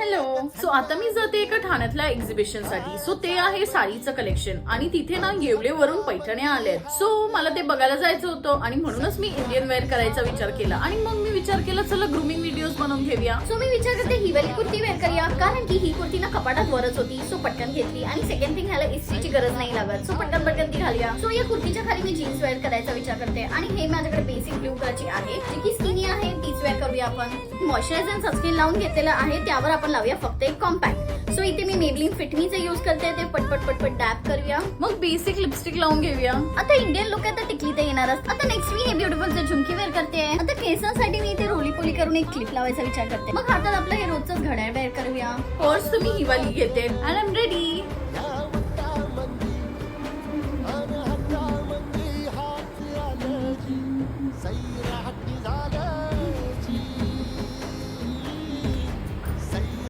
Hello. So आता मी जाते एका ठाण्यातल्या एक्झिबिशन साठी. सो ते आहे साडीचं कलेक्शन आणि तिथे ना येवलेवरून पैठण्या आल्यात. सो मला ते बघायला जायचं होतं आणि म्हणूनच मी इंडियन वेअर करायचा विचार केला आणि मग मी विचार केला चला ग्रूमिंग व्हिडिओज बनवून घेऊया. सो मी विचार करते ही वाली कुर्ती वेअर करूया, कारण की ही कुर्ती ना कपाटात वरच होती. सो पटकन घेतली आणि सेकंड थिंग ह्याला इस्त्रीची गरज नाही लागत. सो पटकन ती घालूया. सो या कुर्तीच्या खाली मी जीन्स वेअर करायचा विचार करते आणि हे माझ्याकडे बेसिक ब्लू कलरची आहे जी की स्किनी आहे. तीच वेअर करूया आपण. मॉइश्चरायझर आणि सनस्क्रीन लावून घेतलेलं आहे, त्यावर आपण लावूया फक्त एक कॉम्पॅक्ट. सो इथे मी मेबलिन फिटमीचं यूज करते, ते पटपट डॅप करूया. मग बेसिक लिपस्टिक लावून घेऊया. आता इंडियन लोक आता टिकली तर येणारच. आता नेक्स्ट मी हे ब्युटिफुल झुमकी वेअर करते. आता केसांसाठी मी इथे रोली पोली करून एक क्लिप लावायचा विचार करते. मग हातात आपलं हे रोजचं घड्याळ वेअर करूया. पर्स तुम्ही ही वाली घेते अँड आय एम रेडी.